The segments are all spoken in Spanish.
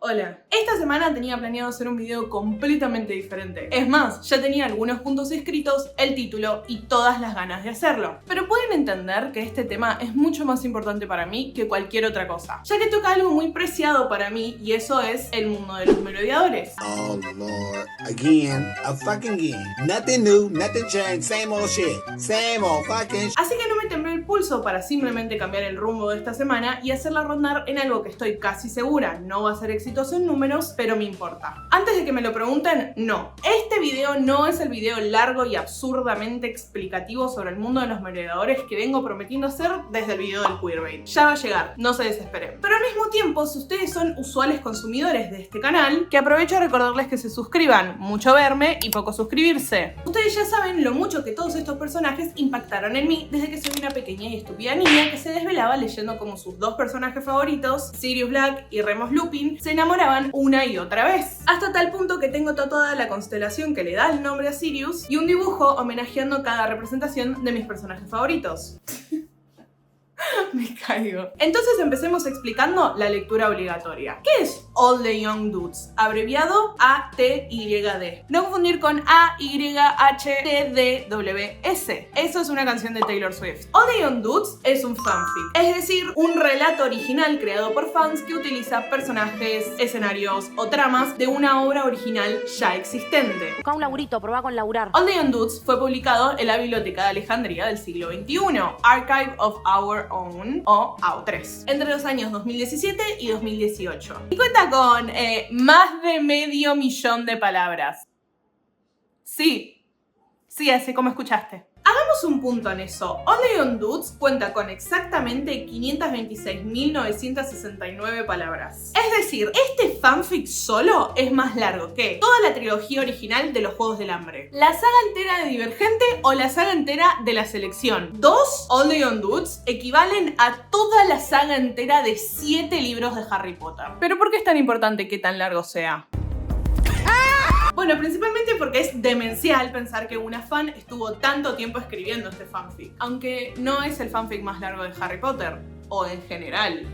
Hola. Esta semana tenía planeado hacer un video completamente diferente. Es más, ya tenía algunos puntos escritos, el título y todas las ganas de hacerlo. Pero pueden entender que este tema es mucho más importante para mí que cualquier otra cosa, ya que toca algo muy preciado para mí y eso es el mundo de los merodeadores. Oh Lord, again, a fucking again. Nothing new, nothing changed, same old shit, same old fucking shit. Así que no me tembló el pulso para simplemente cambiar el rumbo de esta semana y hacerla rondar en algo que estoy casi segura no va a ser exitoso en números, pero me importa. Antes de que me lo pregunten, no. Este video no es el video largo y absurdamente explicativo sobre el mundo de los merodeadores que vengo prometiendo hacer desde el video del queerbait. Ya va a llegar, no se desesperen. Pero al mismo tiempo, si ustedes son usuales consumidores de este canal, que aprovecho a recordarles que se suscriban. Mucho verme y poco suscribirse. Ustedes ya saben lo mucho que todos estos personajes impactaron en mí desde que soy una pequeña y estúpida niña que se desvelaba leyendo como sus dos personajes favoritos, Sirius Black y Remus Lupin, se enamoraban una y otra vez. Hasta tal punto que tengo tatuada la constelación que le da el nombre a Sirius y un dibujo homenajeando cada representación de mis personajes favoritos. Me caigo. Entonces empecemos explicando la lectura obligatoria. ¿Qué es All the Young Dudes? Abreviado ATYD. No confundir con AYHTDWS. Eso es una canción de Taylor Swift. All the Young Dudes es un fanfic, es decir, un relato original creado por fans que utiliza personajes, escenarios o tramas de una obra original ya existente. Busca un laburito, probá con laburar. All the Young Dudes fue publicado en la Biblioteca de Alejandría del siglo XXI, Archive of Our Own, o AO3, entre los años 2017 y 2018. Y cuenta con más de 500.000 de palabras. Sí, así como escuchaste. Hagamos un punto en eso. All the Young Dudes cuenta con exactamente 526.969 palabras. Es decir, este fanfic solo es más largo que toda la trilogía original de los Juegos del Hambre, la saga entera de Divergente o la saga entera de La Selección. Dos All the Young Dudes equivalen a toda la saga entera de 7 libros de Harry Potter. ¿Pero por qué es tan importante que tan largo sea? Bueno, principalmente porque es demencial pensar que una fan estuvo tanto tiempo escribiendo este fanfic, aunque no es el fanfic más largo de Harry Potter, o en general.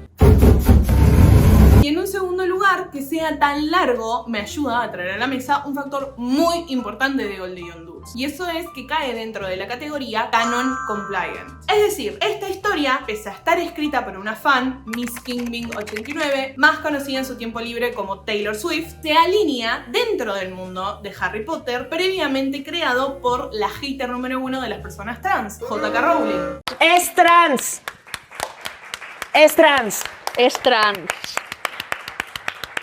Y en un segundo lugar, que sea tan largo me ayuda a traer a la mesa un factor muy importante de All the Young Dudes. Y eso es que cae dentro de la categoría Canon Compliant. Es decir, esta historia, pese a estar escrita por una fan, Miss Kingbing89, más conocida en su tiempo libre como Taylor Swift, se alinea dentro del mundo de Harry Potter previamente creado por la hater número 1 de las personas trans, J.K. Rowling. ¡Es trans! ¡Es trans! Es trans.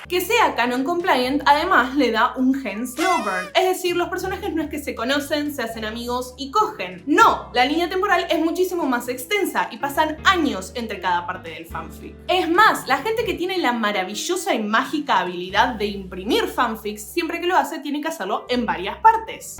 Que sea canon compliant además le da un gen slow burn, es decir, los personajes no es que se conocen, se hacen amigos y cogen. No, la línea temporal es muchísimo más extensa y pasan años entre cada parte del fanfic. Es más, la gente que tiene la maravillosa y mágica habilidad de imprimir fanfics, siempre que lo hace tiene que hacerlo en varias partes.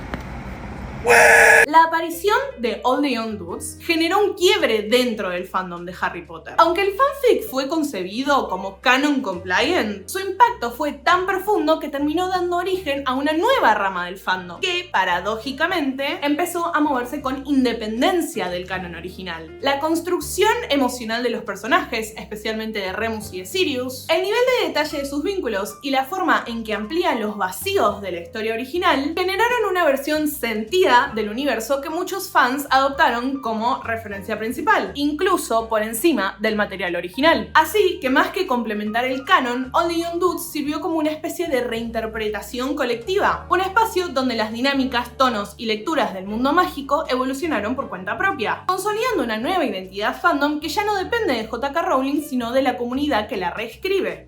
La aparición de All the Young Dudes generó un quiebre dentro del fandom de Harry Potter. Aunque el fanfic fue concebido como canon compliant, su impacto fue tan profundo que terminó dando origen a una nueva rama del fandom, que, paradójicamente, empezó a moverse con independencia del canon original. La construcción emocional de los personajes, especialmente de Remus y de Sirius, el nivel de detalle de sus vínculos y la forma en que amplía los vacíos de la historia original, generaron una versión sentida del universo que muchos fans adoptaron como referencia principal, incluso por encima del material original. Así que más que complementar el canon, All the Young Dudes sirvió como una especie de reinterpretación colectiva, un espacio donde las dinámicas, tonos y lecturas del mundo mágico evolucionaron por cuenta propia, consolidando una nueva identidad fandom que ya no depende de J.K. Rowling, sino de la comunidad que la reescribe.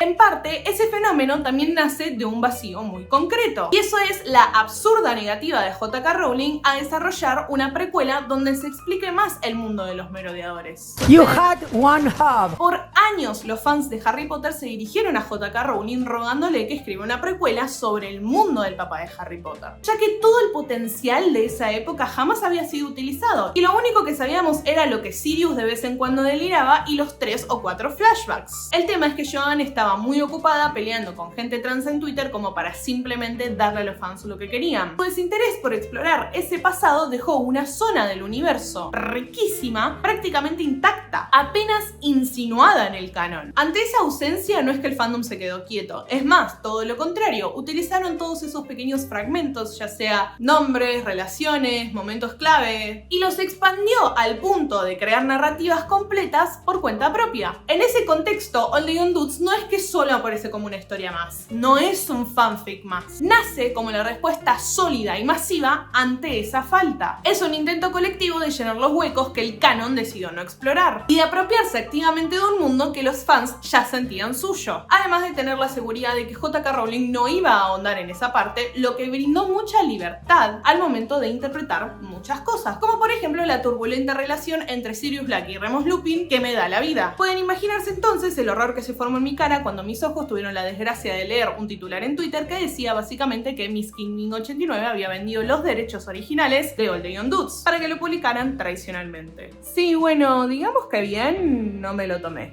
En parte, ese fenómeno también nace de un vacío muy concreto. Y eso es la absurda negativa de J.K. Rowling a desarrollar una precuela donde se explique más el mundo de los merodeadores. You had one hub. Por años, los fans de Harry Potter se dirigieron a J.K. Rowling rogándole que escriba una precuela sobre el mundo del papá de Harry Potter, ya que todo el potencial de esa época jamás había sido utilizado, y lo único que sabíamos era lo que Sirius de vez en cuando deliraba y los 3 o 4 flashbacks. El tema es que Joanne estaba muy ocupada peleando con gente trans en Twitter como para simplemente darle a los fans lo que querían. Su desinterés por explorar ese pasado dejó una zona del universo riquísima, prácticamente intacta, apenas insinuada en el canon. Ante esa ausencia no es que el fandom se quedó quieto, es más, todo lo contrario, utilizaron todos esos pequeños fragmentos, ya sea nombres, relaciones, momentos clave, y los expandió al punto de crear narrativas completas por cuenta propia. En ese contexto, All the Young Dudes no es que solo aparece como una historia más, no es un fanfic más, nace como la respuesta sólida y masiva ante esa falta. Es un intento colectivo de llenar los huecos que el canon decidió no explorar y de apropiarse activamente de un mundo que los fans ya sentían suyo, además de tener la seguridad de que J.K. Rowling no iba a ahondar en esa parte, lo que brindó mucha libertad al momento de interpretar muchas cosas, como por ejemplo la turbulenta relación entre Sirius Black y Remus Lupin que me da la vida. Pueden imaginarse entonces el horror que se formó en mi cara cuando mis ojos tuvieron la desgracia de leer un titular en Twitter que decía básicamente que Miss King 89 había vendido los derechos originales de All the Young Dudes para que lo publicaran tradicionalmente. Sí, bueno, digamos que bien, no me lo tomé.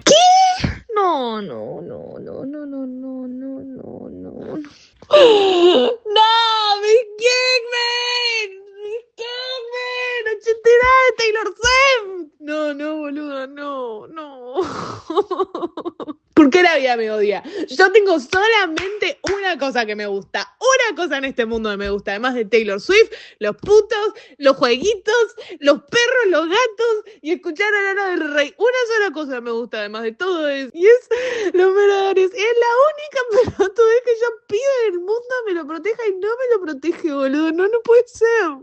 No. No, Miss Kingman, 89 de Taylor Swift. No, boludo, no. ¿Por qué la vida me odia? Yo tengo solamente una cosa que me gusta. Una cosa en este mundo que me gusta. Además de Taylor Swift, los putos, los jueguitos, los perros, los gatos y escuchar a Lana del Rey. Una sola cosa me gusta además de todo eso. Y es los Merodeadores. Es la única pelotudez que yo pido en el mundo me lo proteja y no me lo protege, boludo. No puede ser.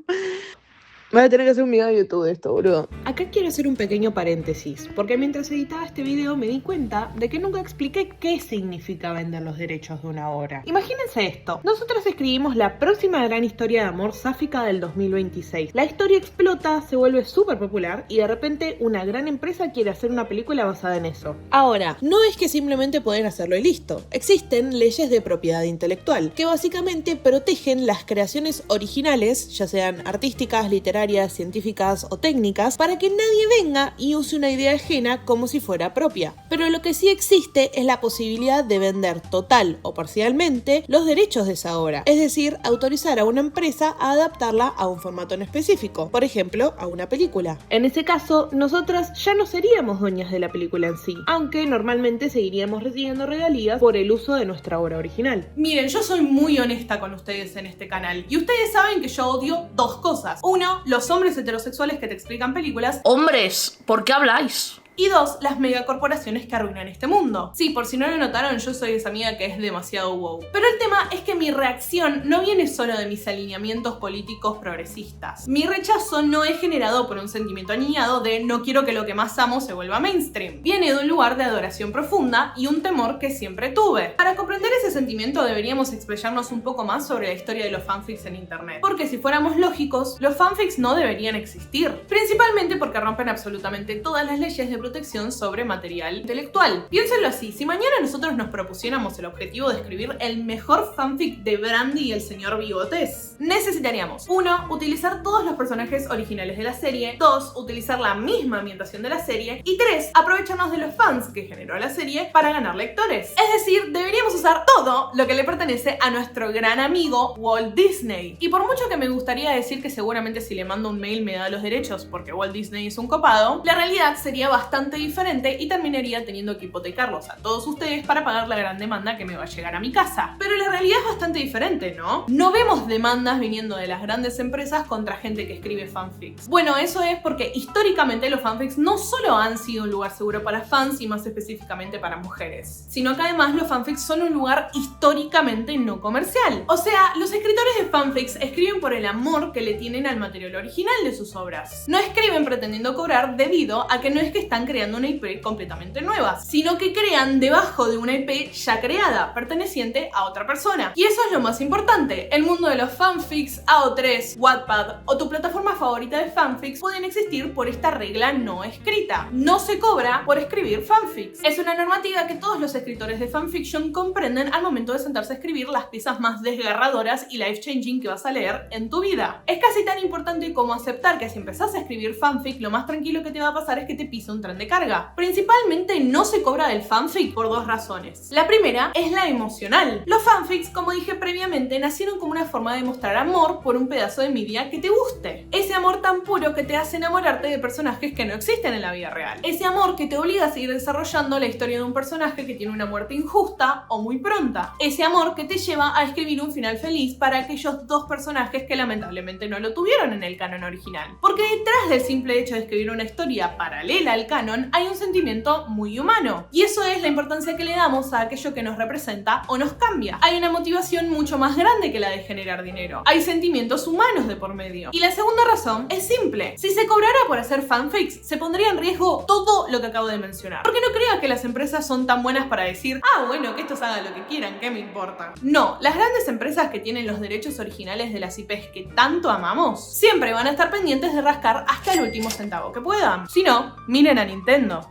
Voy a tener que hacer un video de YouTube de esto, boludo. Acá quiero hacer un pequeño paréntesis, porque mientras editaba este video me di cuenta de que nunca expliqué qué significa vender los derechos de una obra. Imagínense esto. Nosotros escribimos la próxima gran historia de amor sáfica del 2026. La historia explota, se vuelve súper popular y de repente una gran empresa quiere hacer una película basada en eso. Ahora, no es que simplemente pueden hacerlo y listo. Existen leyes de propiedad intelectual, que básicamente protegen las creaciones originales, ya sean artísticas, literarias, científicas o técnicas, para que nadie venga y use una idea ajena como si fuera propia. Pero lo que sí existe es la posibilidad de vender total o parcialmente los derechos de esa obra, es decir, autorizar a una empresa a adaptarla a un formato en específico, por ejemplo, a una película. En ese caso, nosotras ya no seríamos dueñas de la película en sí, aunque normalmente seguiríamos recibiendo regalías por el uso de nuestra obra original. Miren, yo soy muy honesta con ustedes en este canal y ustedes saben que yo odio dos cosas. Uno, los hombres heterosexuales que te explican películas. Hombres, ¿por qué habláis? Y dos, las megacorporaciones que arruinan este mundo. Sí, por si no lo notaron, yo soy esa amiga que es demasiado wow. Pero el tema es que mi reacción no viene solo de mis alineamientos políticos progresistas. Mi rechazo no es generado por un sentimiento aniñado de no quiero que lo que más amo se vuelva mainstream. Viene de un lugar de adoración profunda y un temor que siempre tuve. Para comprender ese sentimiento deberíamos explayarnos un poco más sobre la historia de los fanfics en internet. Porque si fuéramos lógicos, los fanfics no deberían existir. Principalmente porque rompen absolutamente todas las leyes de protección sobre material intelectual. Piénsenlo así, si mañana nosotros nos propusiéramos el objetivo de escribir el mejor fanfic de Brandy y el señor Bigotes, necesitaríamos 1. Utilizar todos los personajes originales de la serie, 2. Utilizar la misma ambientación de la serie y 3. Aprovecharnos de los fans que generó la serie para ganar lectores. Es decir, deberíamos usar todo lo que le pertenece a nuestro gran amigo Walt Disney. Y por mucho que me gustaría decir que seguramente si le mando un mail me da los derechos porque Walt Disney es un copado, la realidad sería bastante diferente y terminaría teniendo que hipotecarlos a todos ustedes para pagar la gran demanda que me va a llegar a mi casa. Pero la realidad es bastante diferente, ¿no? No vemos demandas viniendo de las grandes empresas contra gente que escribe fanfics. Bueno, eso es porque históricamente los fanfics no solo han sido un lugar seguro para fans y más específicamente para mujeres, sino que además los fanfics son un lugar históricamente no comercial. O sea, los escritores de fanfics escriben por el amor que le tienen al material original de sus obras. No escriben pretendiendo cobrar debido a que no es que están creando una IP completamente nueva, sino que crean debajo de una IP ya creada, perteneciente a otra persona. Y eso es lo más importante. El mundo de los fanfics, AO3, Wattpad o tu plataforma favorita de fanfics pueden existir por esta regla no escrita. No se cobra por escribir fanfics. Es una normativa que todos los escritores de fanfiction comprenden al momento de sentarse a escribir las piezas más desgarradoras y life-changing que vas a leer en tu vida. Es casi tan importante como aceptar que si empezás a escribir fanfic, lo más tranquilo que te va a pasar es que te pise un tren plan de carga. Principalmente no se cobra del fanfic por dos razones. La primera es la emocional. Los fanfics, como dije previamente, nacieron como una forma de mostrar amor por un pedazo de media que te guste. Ese amor tan puro que te hace enamorarte de personajes que no existen en la vida real. Ese amor que te obliga a seguir desarrollando la historia de un personaje que tiene una muerte injusta o muy pronta. Ese amor que te lleva a escribir un final feliz para aquellos dos personajes que lamentablemente no lo tuvieron en el canon original. Porque detrás del simple hecho de escribir una historia paralela al canon hay un sentimiento muy humano. Y eso es la importancia que le damos a aquello que nos representa o nos cambia. Hay una motivación mucho más grande que la de generar dinero. Hay sentimientos humanos de por medio. Y la segunda razón es simple. Si se cobrara por hacer fanfics, se pondría en riesgo todo lo que acabo de mencionar. Porque no creas que las empresas son tan buenas para decir, bueno, que estos hagan lo que quieran, ¿qué me importa? No, las grandes empresas que tienen los derechos originales de las IPs que tanto amamos, siempre van a estar pendientes de rascar hasta el último centavo que puedan. Si no, miren a Nintendo.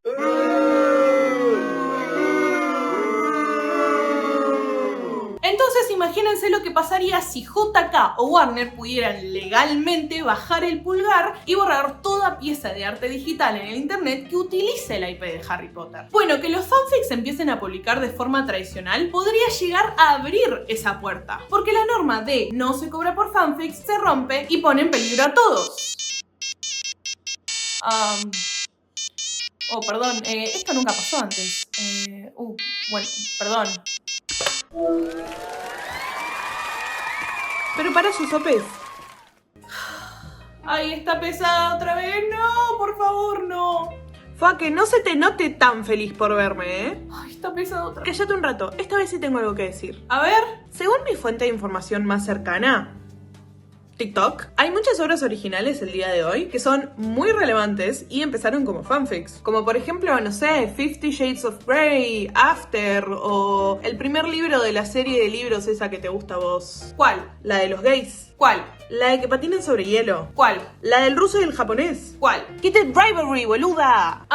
Entonces imagínense lo que pasaría si JK o Warner pudieran legalmente bajar el pulgar y borrar toda pieza de arte digital en el internet que utilice la IP de Harry Potter. Bueno, que los fanfics empiecen a publicar de forma tradicional podría llegar a abrir esa puerta, porque la norma de no se cobra por fanfics se rompe y pone en peligro a todos. Perdón, esto nunca pasó antes. Bueno, perdón. Pero para sus sopes. Ay, está pesada otra vez. No, por favor, no. Fa, que no se te note tan feliz por verme, ¿eh? Ay, está pesada otra vez. Cállate un rato, esta vez sí tengo algo que decir. A ver. Según mi fuente de información más cercana, TikTok, hay muchas obras originales el día de hoy que son muy relevantes y empezaron como fanfics. Como por ejemplo, no sé, 50 Shades of Grey, After o el primer libro de la serie de libros esa que te gusta a vos. ¿Cuál? La de los gays. ¿Cuál? La de que patinan sobre hielo. ¿Cuál? La del ruso y el japonés. ¿Cuál? Kid Rivalry, boluda.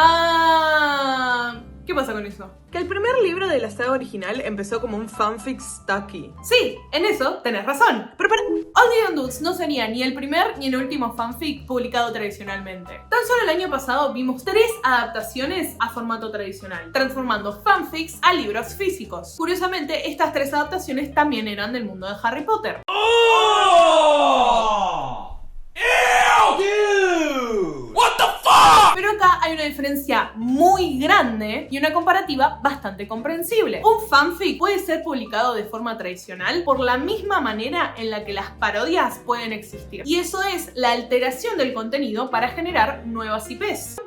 ¿Qué pasa con eso? Que el primer libro de la saga original empezó como un fanfic stucky. Sí, en eso tenés razón. Pero para... Old Dudes no sería ni el primer ni el último fanfic publicado tradicionalmente. Tan solo el año pasado vimos 3 adaptaciones a formato tradicional, transformando fanfics a libros físicos. Curiosamente, estas 3 adaptaciones también eran del mundo de Harry Potter. Pero acá hay una diferencia muy grande y una comparativa bastante comprensible. Un fanfic puede ser publicado de forma tradicional por la misma manera en la que las parodias pueden existir. Y eso es la alteración del contenido para generar nuevas IPs.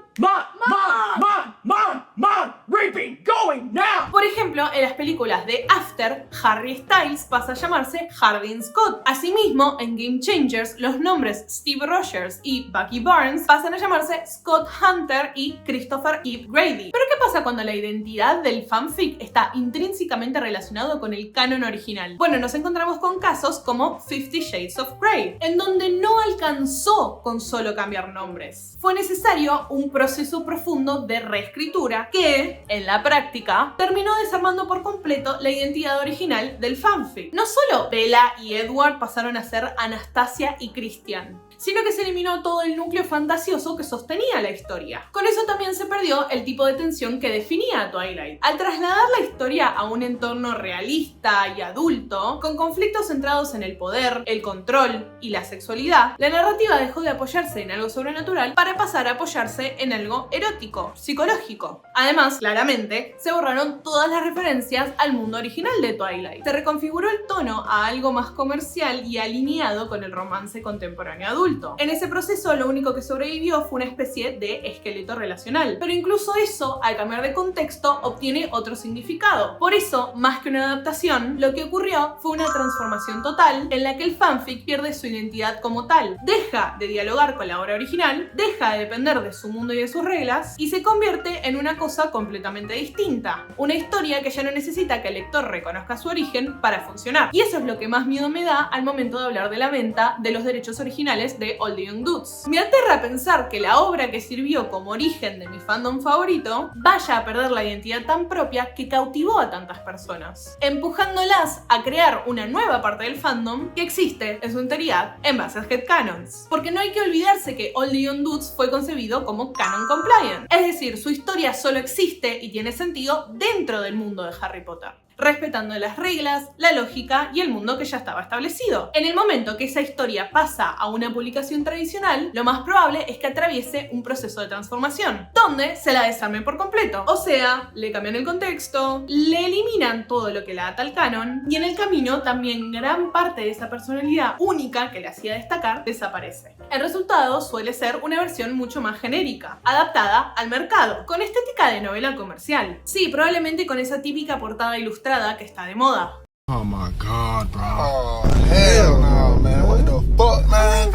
Reaping, going now. Por ejemplo, en las películas de After, Harry Styles pasa a llamarse Hardin Scott. Asimismo, en Game Changers, los nombres Steve Rogers y Bucky Barnes pasan a llamarse Scott Hunter y Christopher Eve Grady. Pero ¿qué pasa cuando la identidad del fanfic está intrínsecamente relacionado con el canon original? Bueno, nos encontramos con casos como 50 Shades of Grey, en donde no alcanzó con solo cambiar nombres. Fue necesario un proceso profundo de reescritura que, en la práctica, terminó desarmando por completo la identidad original del fanfic. No solo Bella y Edward pasaron a ser Anastasia y Christian, sino que se eliminó todo el núcleo fantasioso que sostenía la historia. Con eso también se perdió el tipo de tensión que definía a Twilight. Al trasladar la historia a un entorno realista y adulto, con conflictos centrados en el poder, el control y la sexualidad, la narrativa dejó de apoyarse en algo sobrenatural para pasar a apoyarse en algo erótico, psicológico. Además, claramente, se borraron todas las referencias al mundo original de Twilight. Se reconfiguró el tono a algo más comercial y alineado con el romance contemporáneo adulto. En ese proceso, lo único que sobrevivió fue una especie de esqueleto relacional. Pero incluso eso, al cambiar de contexto, obtiene otro significado. Por eso, más que una adaptación, lo que ocurrió fue una transformación total en la que el fanfic pierde su identidad como tal. Deja de dialogar con la obra original, deja de depender de su mundo y de sus reglas, y se convierte en una cosa completamente distinta. Una historia que ya no necesita que el lector reconozca su origen para funcionar. Y eso es lo que más miedo me da al momento de hablar de la venta de los derechos originales de All the Young Dudes. Me aterra pensar que la obra que sirvió como origen de mi fandom favorito vaya a perder la identidad tan propia que cautivó a tantas personas, empujándolas a crear una nueva parte del fandom que existe en su enteridad en base a headcanons. Porque no hay que olvidarse que All the Young Dudes fue concebido como canon canon compliant. Es decir, su historia solo existe y tiene sentido dentro del mundo de Harry Potter, respetando las reglas, la lógica y el mundo que ya estaba establecido. En el momento que esa historia pasa a una publicación tradicional, lo más probable es que atraviese un proceso de transformación, donde se la desarme por completo. O sea, le cambian el contexto, le eliminan todo lo que la ata al canon, y en el camino también gran parte de esa personalidad única que le hacía destacar desaparece. El resultado suele ser una versión mucho más genérica, adaptada al mercado, con estética de novela comercial. Sí, probablemente con esa típica portada ilustrada que está de moda. Oh my God, bro. Oh, hell no, man. What the fuck, man?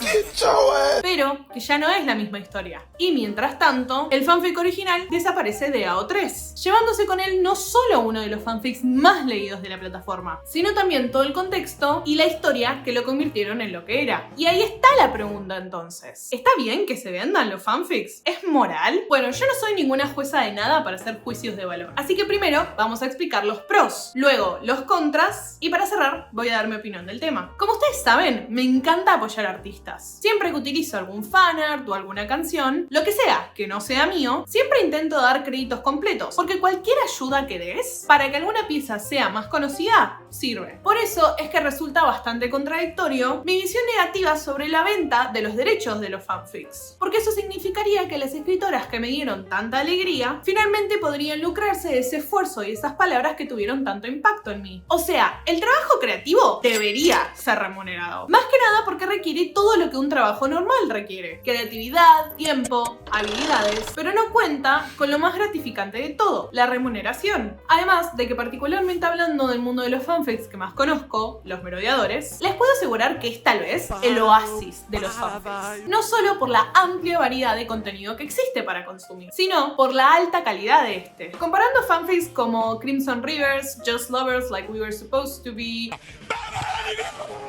Get your ass. Pero que ya no es la misma historia. Y mientras tanto, el fanfic original desaparece de AO3, llevándose con él no solo uno de los fanfics más leídos de la plataforma, sino también todo el contexto y la historia que lo convirtieron en lo que era. Y ahí está la pregunta entonces. ¿Está bien que se vendan los fanfics? ¿Es moral? Bueno, yo no soy ninguna jueza de nada para hacer juicios de valor. Así que primero vamos a explicar los pros, luego los contras y para cerrar voy a dar mi opinión del tema. Como ustedes saben, me encanta apoyar artistas. Siempre que utilizo algún fanart o alguna canción, lo que sea que no sea mío, siempre intento dar créditos completos, porque cualquier ayuda que des para que alguna pieza sea más conocida, sirve. Por eso es que resulta bastante contradictorio mi visión negativa sobre la venta de los derechos de los fanfics, porque eso significaría que las escritoras que me dieron tanta alegría finalmente podrían lucrarse de ese esfuerzo y esas palabras que tuvieron tanto impacto en mí. O sea, el trabajo creativo debería ser remunerado, más que nada porque requiere todo lo que un trabajo normal requiere: creatividad, tiempo, habilidades, pero no cuenta con lo más gratificante de todo, la remuneración. Además de que, particularmente hablando del mundo de los fanfics que más conozco, los merodeadores, les puedo asegurar que es tal vez el oasis de los fanfics. No solo por la amplia variedad de contenido que existe para consumir, sino por la alta calidad de este. Comparando fanfics como Crimson Rivers, Just Lovers Like We Were Supposed to Be,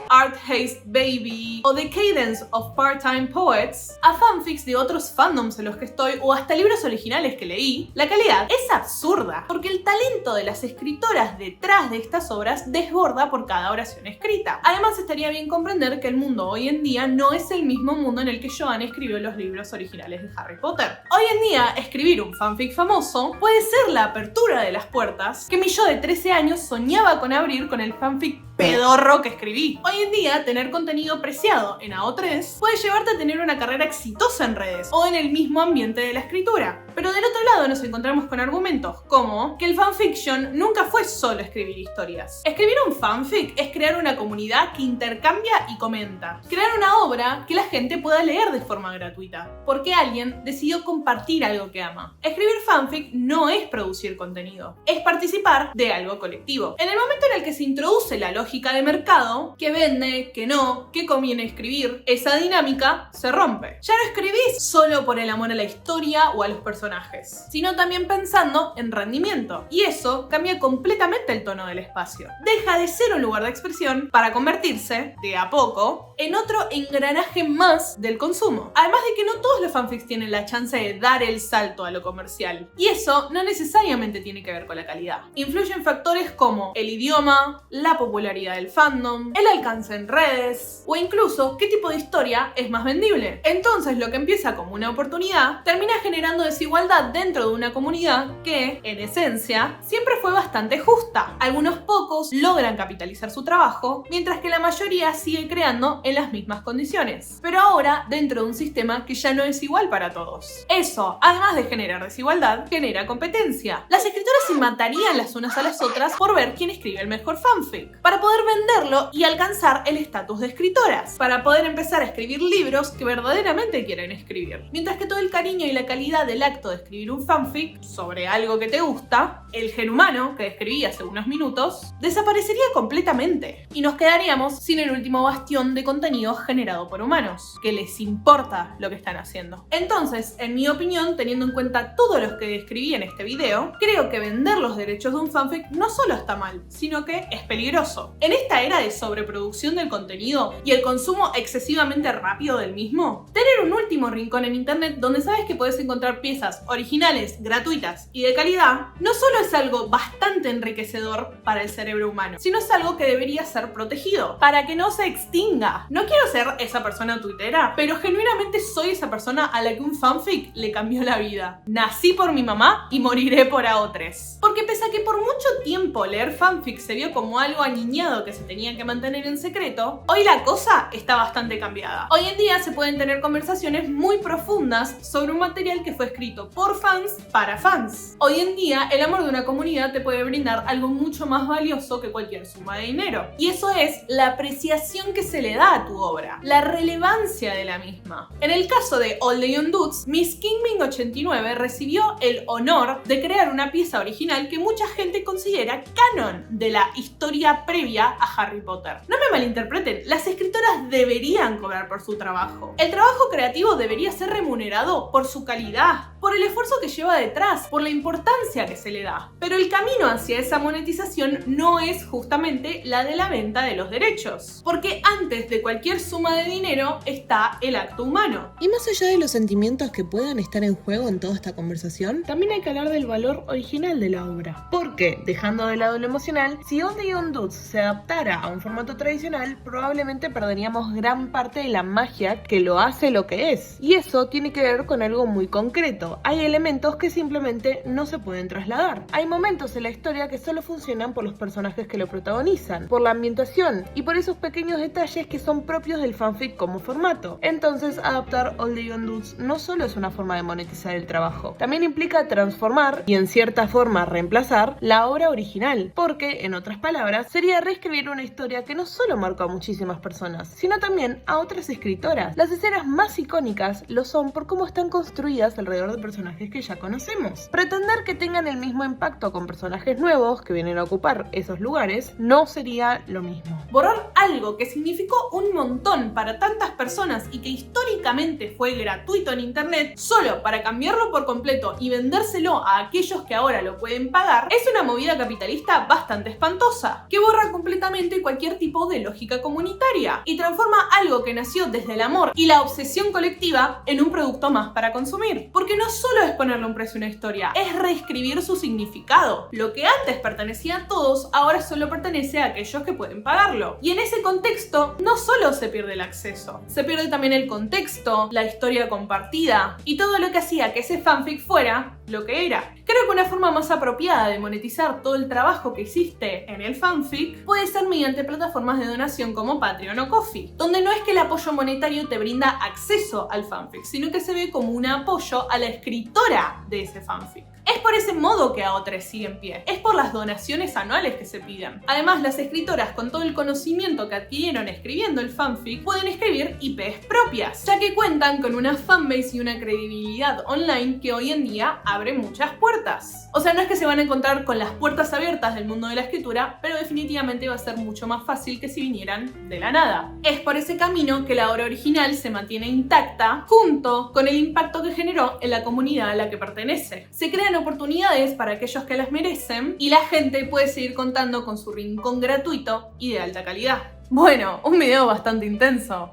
Art Haste Baby o The Cadence of Part-Time Poets a fanfics de otros fandoms en los que estoy o hasta libros originales que leí, la calidad es absurda, porque el talento de las escritoras detrás de estas obras desborda por cada oración escrita. Además, estaría bien comprender que el mundo hoy en día no es el mismo mundo en el que Joanne escribió los libros originales de Harry Potter. Hoy en día, escribir un fanfic famoso puede ser la apertura de las puertas que mi yo de 13 años soñaba con abrir con el fanfic pedorro que escribí. Hoy en día, tener contenido preciado en AO3 puede llevarte a tener una carrera exitosa en redes o en el mismo ambiente de la escritura. Pero del otro lado nos encontramos con argumentos como que el fanfiction nunca fue solo escribir historias. Escribir un fanfic es crear una comunidad que intercambia y comenta. Crear una obra que la gente pueda leer de forma gratuita, porque alguien decidió compartir algo que ama. Escribir fanfic no es producir contenido, es participar de algo colectivo. En el momento en el que se introduce la lógica de mercado, que vende, que no, que conviene escribir, esa dinámica se rompe. Ya no escribís solo por el amor a la historia o a los personajes, sino también pensando en rendimiento. Y eso cambia completamente el tono del espacio. Deja de ser un lugar de expresión para convertirse, de a poco, en otro engranaje más del consumo. Además de que no todos los fanfics tienen la chance de dar el salto a lo comercial. Y eso no necesariamente tiene que ver con la calidad. Influyen factores como el idioma, la popularidad del fandom, el alcance en redes o incluso qué tipo de historia es más vendible. Entonces lo que empieza como una oportunidad termina generando desigualdad dentro de una comunidad que, en esencia, siempre fue bastante justa. Algunos pocos logran capitalizar su trabajo, mientras que la mayoría sigue creando en las mismas condiciones. Pero ahora dentro de un sistema que ya no es igual para todos. Eso, además de generar desigualdad, genera competencia. Las escritoras se matarían las unas a las otras por ver quién escribe el mejor fanfic, para poder venderlo y alcanzar el estatus de escritoras, para poder empezar a escribir libros que verdaderamente quieren escribir. Mientras que todo el cariño y la calidad del acto de escribir un fanfic sobre algo que te gusta, el gen humano que describí hace unos minutos, desaparecería completamente y nos quedaríamos sin el último bastión de contenido generado por humanos, que les importa lo que están haciendo. Entonces, en mi opinión, teniendo en cuenta todo lo que describí en este video, creo que vender los derechos de un fanfic no solo está mal, sino que es peligroso. En esta era de sobreproducción del contenido y el consumo excesivamente rápido del mismo, tener un último rincón en internet donde sabes que puedes encontrar piezas originales, gratuitas y de calidad, no solo es algo bastante enriquecedor para el cerebro humano, sino es algo que debería ser protegido para que no se extinga. No quiero ser esa persona tuitera, pero genuinamente soy esa persona a la que un fanfic le cambió la vida. Nací por mi mamá y moriré por a otros. Porque pese a que por mucho tiempo leer fanfic se vio como algo aniñado que se tenía que mantener en secreto, hoy la cosa está bastante cambiada. Hoy en día se pueden tener conversaciones muy profundas sobre un material que fue escrito por fans para fans. Hoy en día el amor de una comunidad te puede brindar algo mucho más valioso que cualquier suma de dinero. Y eso es la apreciación que se le da a tu obra, la relevancia de la misma. En el caso de All the Young Dudes, Miss Kingming89 recibió el honor de crear una pieza original que mucha gente considera canon de la historia previa a Harry Potter. No me malinterpreten, las escritoras deberían cobrar por su trabajo. El trabajo creativo debería ser remunerado por su calidad, por el esfuerzo que lleva detrás, por la importancia que se le da. Pero el camino hacia esa monetización no es justamente la de la venta de los derechos. Porque antes de cualquier suma de dinero está el acto humano. Y más allá de los sentimientos que puedan estar en juego en toda esta conversación, también hay que hablar del valor original de la obra. Porque, dejando de lado lo emocional, si All the Young Dudes se adaptara a un formato tradicional, probablemente perderíamos gran parte de la magia que lo hace lo que es. Y eso tiene que ver con algo muy concreto. Hay elementos que simplemente no se pueden trasladar. Hay momentos en la historia que solo funcionan por los personajes que lo protagonizan, por la ambientación y por esos pequeños detalles que son propios del fanfic como formato. Entonces, adaptar All the Young Dudes no solo es una forma de monetizar el trabajo, también implica transformar y en cierta forma reemplazar la obra original, porque, en otras palabras, sería reescribir una historia que no solo marcó a muchísimas personas, sino también a otras escritoras. Las escenas más icónicas lo son por cómo están construidas alrededor de personajes que ya conocemos. Pretender que tengan el mismo impacto con personajes nuevos que vienen a ocupar esos lugares no sería lo mismo. Borrar algo que significó un montón para tantas personas y que históricamente fue gratuito en internet solo para cambiarlo por completo y vendérselo a aquellos que ahora lo pueden pagar es una movida capitalista bastante espantosa, que borra completamente cualquier tipo de lógica comunitaria y transforma algo que nació desde el amor y la obsesión colectiva en un producto más para consumir. Porque no solo es ponerle un precio a una historia, es reescribir su significado. Lo que antes pertenecía a todos, ahora solo pertenece a aquellos que pueden pagarlo. Y en ese contexto, no solo se pierde el acceso, se pierde también el contexto, la historia compartida y todo lo que hacía que ese fanfic fuera lo que era. Creo que una forma más apropiada de monetizar todo el trabajo que hiciste en el fanfic puede ser mediante plataformas de donación como Patreon o Ko-fi, donde no es que el apoyo monetario te brinda acceso al fanfic, sino que se ve como un apoyo a la escritora de ese fanfic. Es por ese modo que A3 sigue en pie, es por las donaciones anuales que se piden. Además, las escritoras con todo el conocimiento que adquirieron escribiendo el fanfic pueden escribir IPs propias, ya que cuentan con una fanbase y una credibilidad online que hoy en día abre muchas puertas. O sea, no es que se van a encontrar con las puertas abiertas del mundo de la escritura, pero definitivamente va a ser mucho más fácil que si vinieran de la nada. Es por ese camino que la obra original se mantiene intacta, junto con el impacto que generó en la comunidad a la que pertenece. Se crean oportunidades para aquellos que las merecen y la gente puede seguir contando con su rincón gratuito y de alta calidad. Bueno, un video bastante intenso.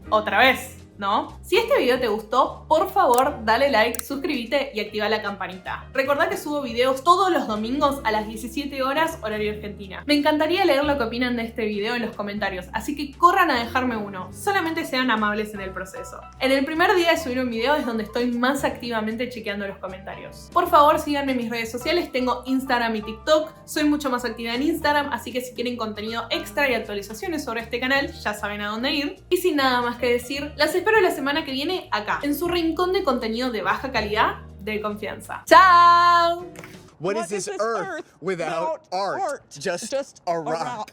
Otra vez, ¿no? Si este video te gustó, por favor dale like, suscríbete y activa la campanita. Recordá que subo videos todos los domingos a las 17 horas horario Argentina. Me encantaría leer lo que opinan de este video en los comentarios, así que corran a dejarme uno. Solamente sean amables en el proceso. En el primer día de subir un video es donde estoy más activamente chequeando los comentarios. Por favor síganme en mis redes sociales, tengo Instagram y TikTok, soy mucho más activa en Instagram, así que si quieren contenido extra y actualizaciones sobre este canal, ya saben a dónde ir. Y sin nada más que decir, las espero la semana que viene acá, en su rincón de contenido de baja calidad de confianza. ¡Chao! What is this earth without art? Just a rock.